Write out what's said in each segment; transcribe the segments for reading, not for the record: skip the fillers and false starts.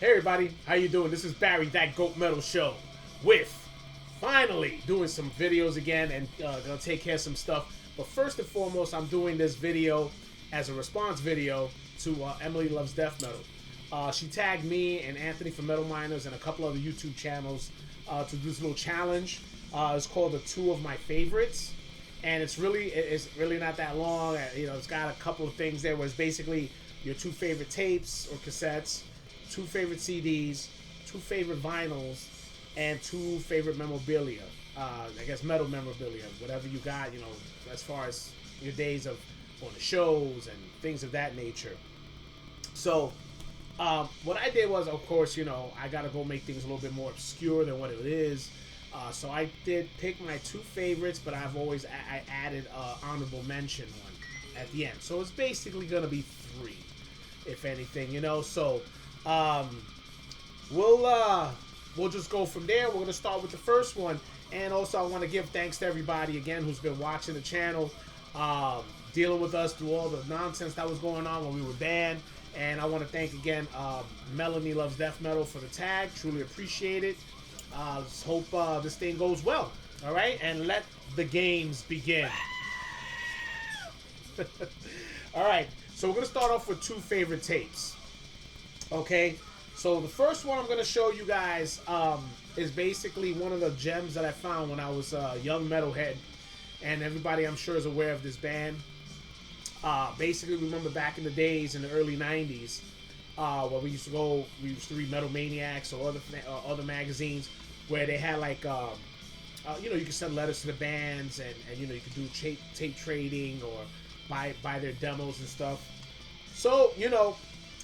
Hey everybody, how you doing? This is Barry, That Goat Metal Show, with finally doing some videos again and gonna take care of some stuff. But first and foremost, I'm doing this video as a response video to Emily Loves Death Metal. She tagged me and Anthony from Metal Miners and a couple other YouTube channels to do this little challenge. It's called the 2 of My Favorites, and it's really not that long. You know, it's got a couple of things there where it's basically your 2 favorite tapes or cassettes, 2 favorite CDs, 2 favorite vinyls, and 2 favorite memorabilia. I guess metal memorabilia, whatever you got, you know, as far as your days of going to shows and things of that nature. So, what I did was, of course, you know, I got to go make things a little bit more obscure than what it is. So I did pick my 2 favorites, but I've always I added honorable mention one at the end. So it's basically going to be 3, if anything, you know. So we'll just go from there. We're gonna start with the first one, and also I want to give thanks to everybody again who's been watching the channel, dealing with us through all the nonsense that was going on when we were banned. And I want to thank again Melanie Loves Death Metal for the tag. Truly appreciate it. Just hope this thing goes well. All right, and let the games begin. All right, so we're gonna start off with 2 favorite tapes. Okay, so the first one I'm going to show you guys is basically one of the gems that I found when I was a young metalhead, and everybody I'm sure is aware of this band. Basically, remember back in the days in the early 90s where we used to read Metal Maniacs or other magazines where they had like, you know, you could send letters to the bands, and you know, you could do tape trading or buy their demos and stuff. So, you know,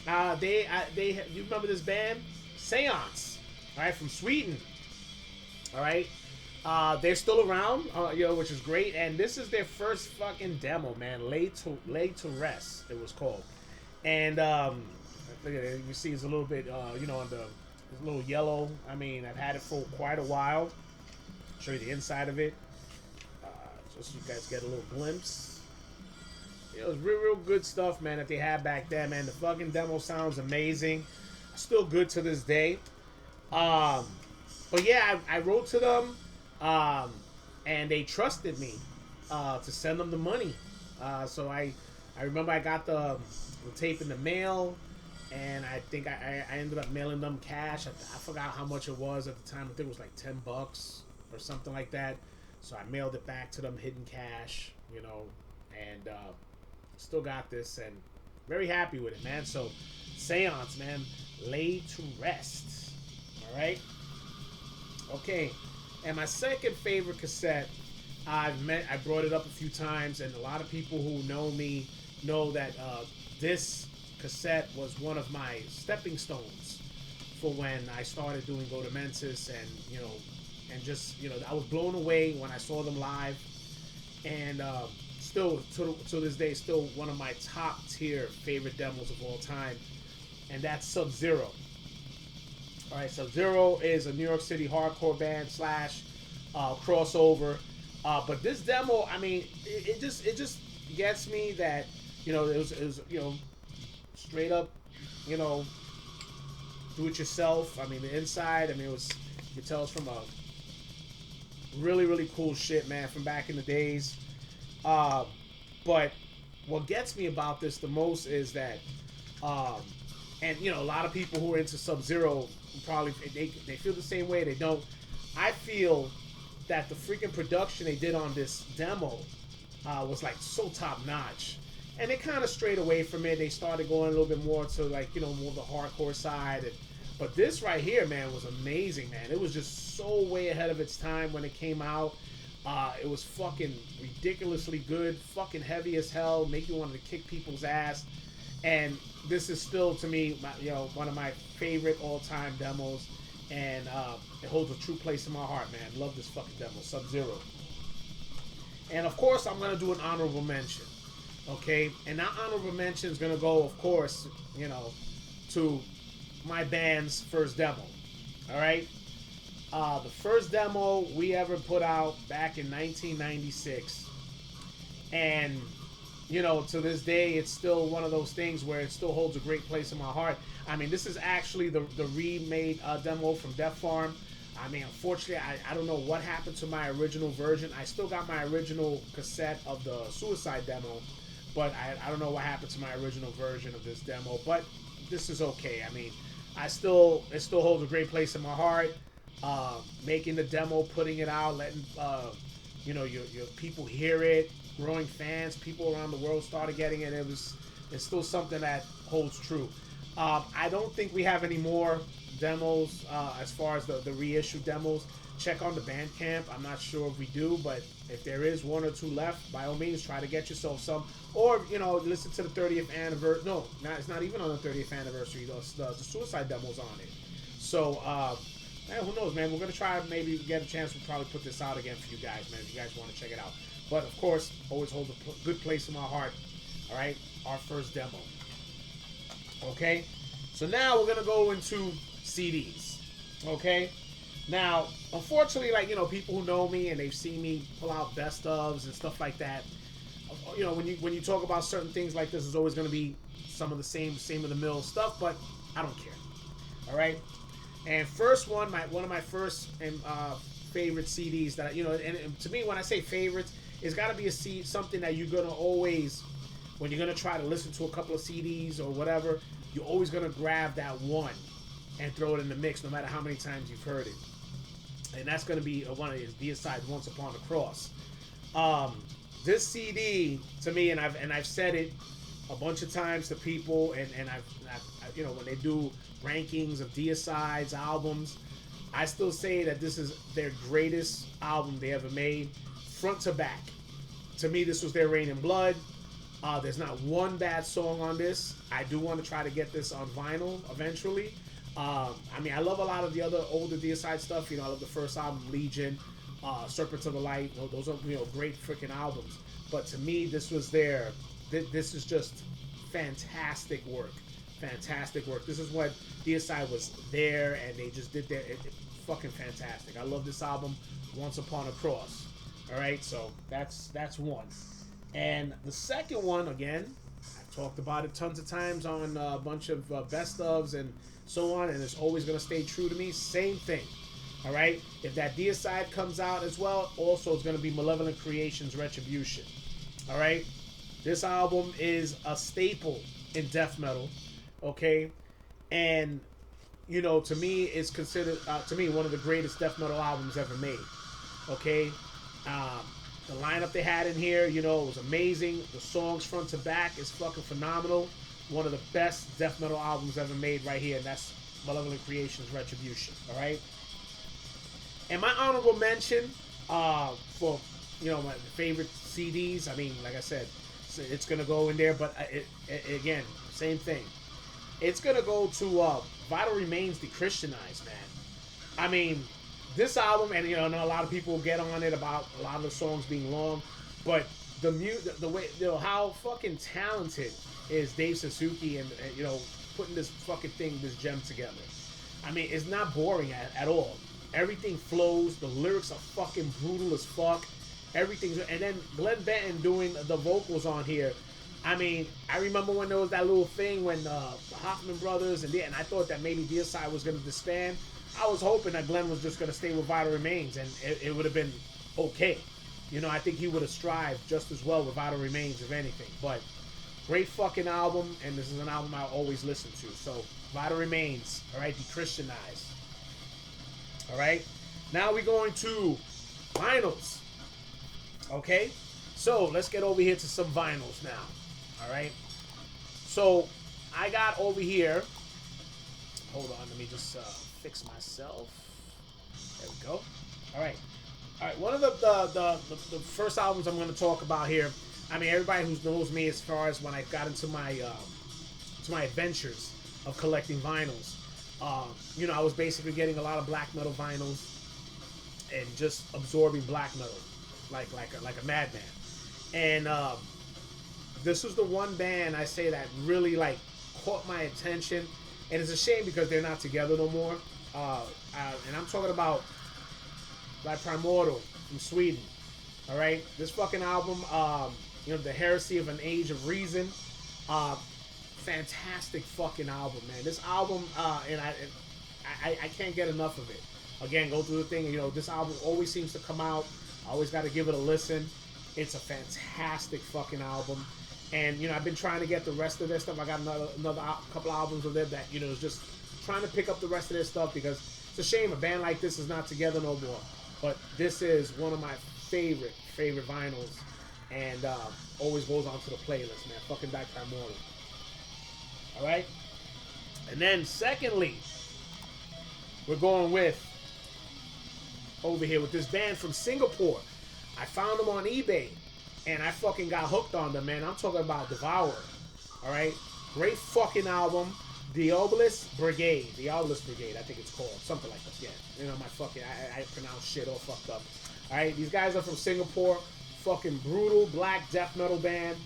you remember this band, Seance, all right, from Sweden, all right. They're still around, you know, which is great. And this is their first fucking demo, man. Lay to Rest, it was called. And look at it, you see it's a little bit, you know, it's a little yellow. I mean, I've had it for quite a while. I'll show you the inside of it, just so you guys get a little glimpse. It was real good stuff, man, that they had back then, man. The fucking demo sounds amazing. Still good to this day. But yeah, I wrote to them, and they trusted me to send them the money. So I remember I got the tape in the mail, and I think I ended up mailing them cash. I forgot how much it was at the time. I think it was like $10 or something like that. So I mailed it back to them, hidden cash, you know, and still got this and very happy with it, man. So Seance, man, Lay to Rest. All right, okay. And my second favorite cassette, I brought it up a few times, and a lot of people who know me know that this cassette was one of my stepping stones for when I started doing Go to Mensis, and you know, and just, you know, I was blown away when I saw them live. And still to this day, still one of my top tier favorite demos of all time, and that's Sub-Zero. All right, Sub-Zero is a New York City hardcore band / crossover, but this demo, I mean, it just gets me that, you know, it was you know, straight up, you know, do it yourself. I mean, the inside, I mean, it was, you can tell it's from a really cool shit, man, from back in the days. But what gets me about this the most is that, and you know, a lot of people who are into Sub-Zero probably they feel the same way. They don't. I feel that the freaking production they did on this demo was like so top notch, and they kind of strayed away from it. They started going a little bit more to, like, you know, more the hardcore side. But this right here, man, was amazing, man. It was just so way ahead of its time when it came out. It was fucking ridiculously good, fucking heavy as hell, make you want to kick people's ass. And this is still, to me, you know, one of my favorite all-time demos, and it holds a true place in my heart, man. Love this fucking demo, Sub-Zero. And of course, I'm gonna do an honorable mention, okay? And that honorable mention is gonna go, of course, you know, to my band's first demo. All right. The first demo we ever put out back in 1996, and you know, to this day, it's still one of those things where it still holds a great place in my heart. I mean, this is actually the remade demo from Death Farm. I mean, unfortunately, I don't know what happened to my original version. I still got my original cassette of the Suicide demo, but I don't know what happened to my original version of this demo. But this is okay. I mean, it still holds a great place in my heart. Making the demo, putting it out, letting you know, your people hear it, growing fans, people around the world started getting it. It's still something that holds true. I don't think we have any more demos as far as the reissue demos. Check on the Bandcamp. I'm not sure if we do, but if there is one or two left, by all means, try to get yourself some. Or, you know, listen to the 30th anniversary. No, it's not even on the 30th anniversary. The Suicide demo's on it. So, man, who knows, man? We're going to try, maybe get a chance. We'll probably put this out again for you guys, man, if you guys want to check it out. But, of course, always holds a good place in my heart. All right? Our first demo. Okay? So now we're going to go into CDs. Okay? Now, unfortunately, like, you know, people who know me and they've seen me pull out best ofs and stuff like that, you know, when you talk about certain things like this, there's always going to be some of the same of the mill stuff, but I don't care. All right? And first one of my first and favorite CDs that, you know, and to me, when I say favorites, it's got to be something that you're going to always, when you're going to try to listen to a couple of CDs or whatever, you're always going to grab that one and throw it in the mix, no matter how many times you've heard it. And that's going to be one of his B-sides, Once Upon a Cross. This CD, to me, and I've said it a bunch of times to people, and I've you know, when they do rankings of D-sides, albums, I still say that this is their greatest album they ever made, front to back. To me, this was their Reign in Blood. There's not one bad song on this. I do want to try to get this on vinyl eventually. I mean, I love a lot of the other older D-side stuff. You know, I love the first album, Legion, Serpent of the Light. Those are, you know, great freaking albums. But to me, this was their. This is just fantastic work. Fantastic work. This is what D-side was there, and they just did their. Fucking fantastic. I love this album, Once Upon a Cross. All right, so that's one. And the second one, again, I've talked about it tons of times on a bunch of best ofs and so on, and it's always going to stay true to me. Same thing. All right? If that D-side comes out as well, also it's going to be Malevolent Creations Retribution. All right? This album is a staple in death metal. Okay? And, you know, to me, it's considered, to me, one of the greatest death metal albums ever made. Okay? The lineup they had in here, you know, it was amazing. The songs front to back is fucking phenomenal. One of the best death metal albums ever made right here, and that's Malevolent Creations Retribution. All right. And my honorable mention for, you know, my favorite CDs. I mean, like I said, it's gonna go in there, but again, same thing. It's gonna go to Vital Remains, Dechristianized, man. I mean, this album, and you know, a lot of people get on it about a lot of the songs being long, but the way, you know, how fucking talented is Dave Suzuki and you know, putting this fucking thing, this gem together. I mean, it's not boring at all. Everything flows. The lyrics are fucking brutal as fuck. Everything's, and then Glenn Benton doing the vocals on here. I mean, I remember when there was that little thing when the Hoffman brothers and I thought that maybe D-side was going to disband. I was hoping that Glenn was just going to stay with Vital Remains, and it would have been okay. You know, I think he would have strived just as well with Vital Remains, if anything. But great fucking album, and this is an album I always listen to. So, Vital Remains, all right, Dechristianized. All right, now we're going to vinyls. Okay, so let's get over here to some vinyls now. All right, so I got over here. Hold on, let me just fix myself. There we go. All right. One of the first albums I'm going to talk about here. I mean, everybody who knows me as far as when I got into my adventures of collecting vinyls. You know, I was basically getting a lot of black metal vinyls and just absorbing black metal like a madman. And this was the one band I say that really like caught my attention. And it's a shame because they're not together no more. And I'm talking about like Primordal from Sweden. All right, this fucking album The Heresy of an Age of Reason. Fantastic fucking album, man. This album, and I can't get enough of it. Again, go through the thing. This album always seems to come out. I always got to give it a listen. It's a fantastic fucking album. And, I've been trying to get the rest of their stuff. I got another couple albums of them that, is just trying to pick up the rest of their stuff because it's a shame a band like this is not together no more. But this is one of my favorite vinyls. And always goes onto the playlist, man. Fucking Die Primordal. Alright? And then, secondly, we're going with, over here, with this band from Singapore. I found them on eBay. And I fucking got hooked on them, man. I'm talking about Devour. Alright? Great fucking album. The Obelisk Brigade, I think it's called. Something like that. Yeah. My fucking, I pronounce shit all fucked up. Alright? These guys are from Singapore. Fucking brutal black death metal band.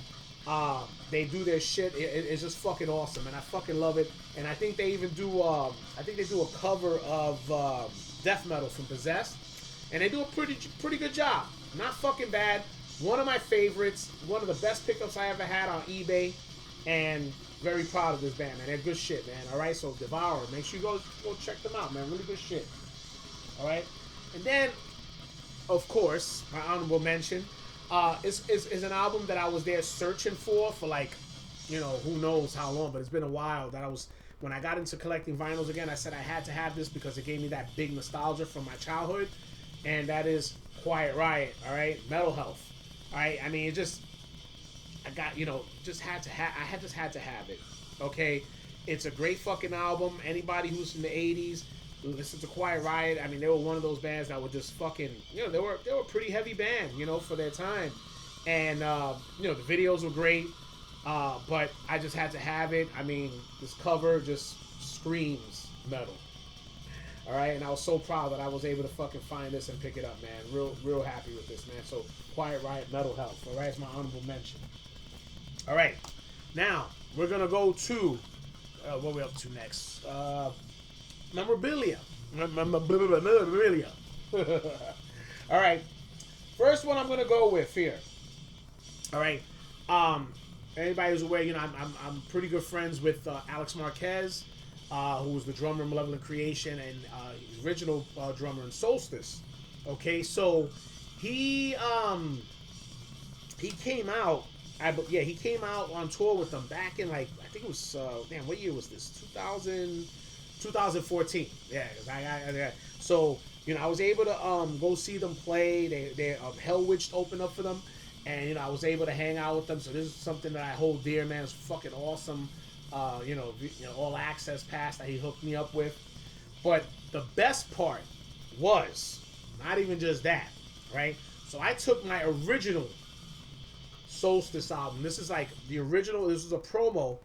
They do their shit. It's just fucking awesome, and I fucking love it. And I think they even do. They do a cover of death metal from Possessed, and they do a pretty good job. Not fucking bad. One of my favorites. One of the best pickups I ever had on eBay, and very proud of this band, man. They're good shit, man. All right, so Devour. Make sure you go check them out, man. Really good shit. All right, and then, of course, my honorable mention. Is an album that I was there searching for like, who knows how long, but it's been a while that when I got into collecting vinyls again, I said I had to have this because it gave me that big nostalgia from my childhood, and that is Quiet Riot, all right? Metal Health, all right? I mean, I just had to have it, okay? It's a great fucking album. Anybody who's from the 80s, listen to Quiet Riot. I mean, they were one of those bands that were just fucking, they were a pretty heavy band, for their time. And, the videos were great, but I just had to have it. I mean, this cover just screams metal. All right, and I was so proud that I was able to fucking find this and pick it up, man. Real happy with this, man. So, Quiet Riot, Metal Health, all right? It's my honorable mention. All right, now, we're going to go to, what are we up to next? Memorabilia. All right. First one I'm gonna go with here. All right. Anybody who's aware, I'm pretty good friends with Alex Marquez, who was the drummer in Malevolent Creation and original drummer in Solstice. Okay, so he came out. He came out on tour with them back in I think it was what year was this? 2014. Yeah. So, I was able to go see them play. They Hell Witch opened up for them. And, I was able to hang out with them. So this is something that I hold dear, man. It's fucking awesome. All access pass that he hooked me up with. But the best part was not even just that, right? So I took my original Solstice album. This is the original. This was a promo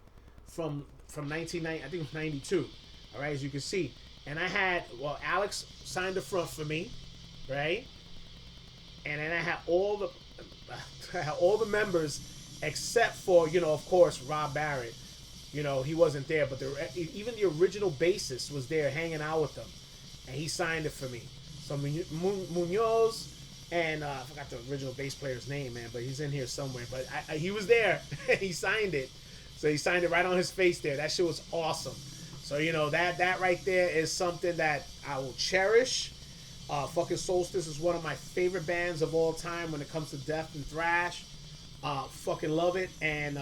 from 1990. I think it was 92. All right, as you can see. And I had, Alex signed the front for me, right? And then I had all the members except for, of course, Rob Barrett. He wasn't there, but even the original bassist was there hanging out with them. And he signed it for me. So Munoz, and I forgot the original bass player's name, man, but he's in here somewhere. But he was there. He signed it. So he signed it right on his face there. That shit was awesome. So, that right there is something that I will cherish. Fucking Solstice is one of my favorite bands of all time when it comes to death and thrash. Fucking love it. And,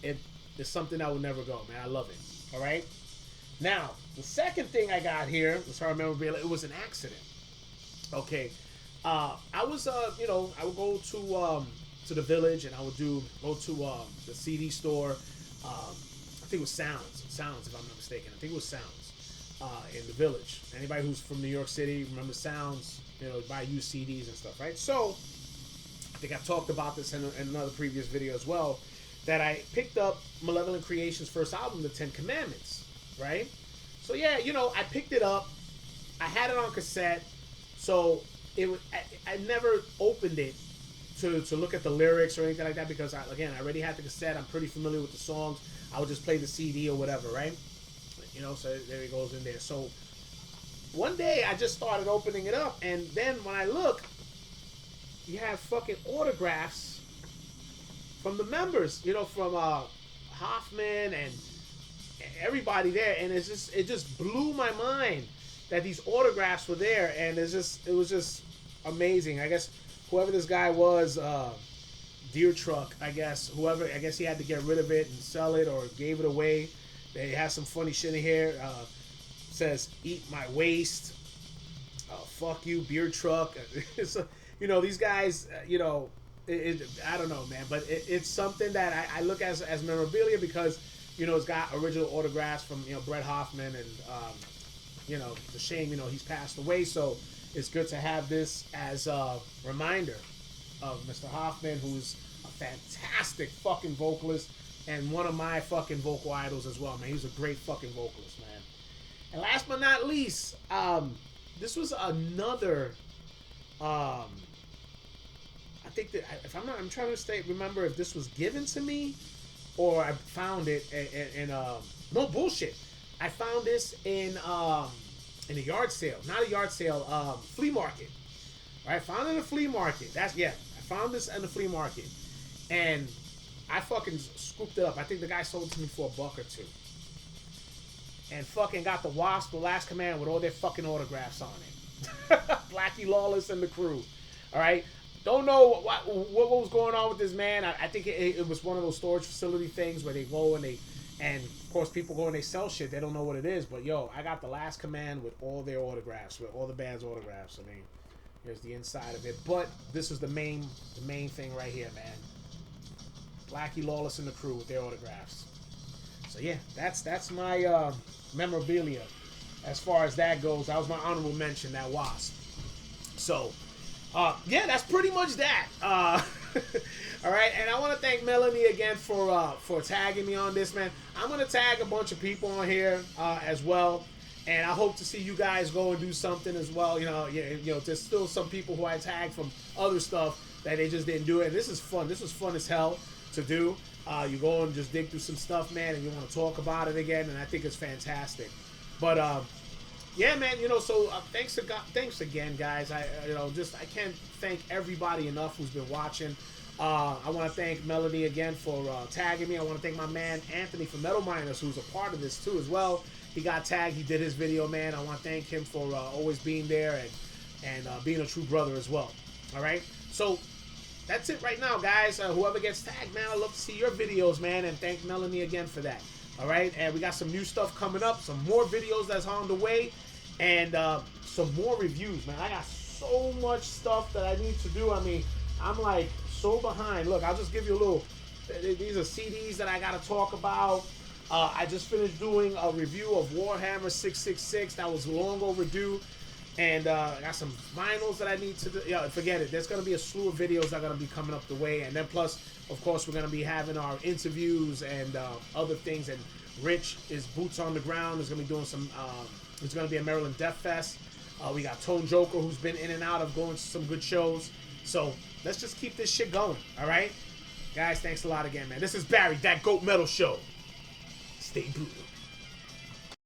it's something that will never go, man. I love it. All right? Now, the second thing I got here, as far as memorabilia, it was an accident. Okay. I was, I would go to the Village, and I would go to the CD store. I think it was Sounds, if I'm not mistaken. I think it was Sounds in the Village. Anybody who's from New York City remember Sounds, buy used CDs and stuff, right? So, I think I've talked about this in another previous video as well, that I picked up Malevolent Creation's first album, The Ten Commandments, right? So, yeah, I picked it up. I had it on cassette, so I never opened it to look at the lyrics or anything like that because, I already had the cassette. I'm pretty familiar with the songs. I would just play the CD or whatever, right? So there it goes in there. So one day I just started opening it up, and then when I look, you have fucking autographs from the members, you know, from Hoffman and everybody there, and it just blew my mind that these autographs were there, and it was just amazing. I guess whoever this guy was, Deer Truck, I guess he had to get rid of it and sell it or gave it away. They have some funny shit in here. Says eat my waist. Fuck you, Beer Truck. It's, you know, these guys, you know, I don't know, man, but it's something that I look as memorabilia because, you know, it's got original autographs from, you know, Brett Hoffman, and you know, it's a shame, you know, he's passed away, so it's good to have this as a reminder of Mr. Hoffman, who's a fantastic fucking vocalist and one of my fucking vocal idols as well, man. He's a great fucking vocalist, man. And last but not least, this was another, I think that, if I'm trying to remember if this was given to me or I found it in no bullshit. I found this in a yard sale, not a yard sale, flea market. Right, found it in a flea market. I found this in the flea market, and I fucking scooped it up. I think the guy sold it to me for $1 or $2, and fucking got the Wasp, the Last Command, with all their fucking autographs on it. Blackie Lawless and the crew. All right. Don't know what was going on with this man. I think it was one of those storage facility things where they go and of course people go and they sell shit. They don't know what it is, but yo, I got the Last Command with all their autographs, with all the band's autographs. I mean, here's the inside of it. But this is the main thing right here, man. Blackie Lawless and the crew with their autographs. So yeah, that's my memorabilia as far as that goes. That was my honorable mention, that Wasp. So. Yeah, that's pretty much that. All right, and I want to thank Melanie again for tagging me on this, man. I'm gonna tag a bunch of people on here as well, and I hope to see you guys go and do something as well. You know, there's still some people who I tagged from other stuff that they just didn't do it. And this is fun. This was fun as hell to do. You go and just dig through some stuff, man, and you want to talk about it again, and I think it's fantastic. But yeah, man, you know, so thanks again, guys. I can't thank everybody enough who's been watching. I want to thank Melody again for tagging me. I want to thank my man Anthony from Metal Miners, who's a part of this too as well. He got tagged. He did his video, man. I want to thank him for always being there and being a true brother as well. All right, so that's it right now, guys. Whoever gets tagged, man, I'd love to see your videos, man, and thank Melanie again for that. All right, and we got some new stuff coming up, some more videos that's on the way. And some more reviews, man. I got so much stuff that I need to do. I mean, I'm like so behind. Look, I'll just give you a little. These are CDs that I got to talk about. I just finished doing a review of Warhammer 666. That was long overdue. And I got some vinyls that I need to do. Yeah, forget it. There's going to be a slew of videos that are going to be coming up the way. And then plus, of course, we're going to be having our interviews and other things. And Rich is boots on the ground. Is going to be doing some... It's going to be a Maryland Death Fest. We got Tone Joker, who's been in and out of going to some good shows. So let's just keep this shit going, all right? Guys, thanks a lot again, man. This is Barry, That Goat Metal Show. Stay brutal.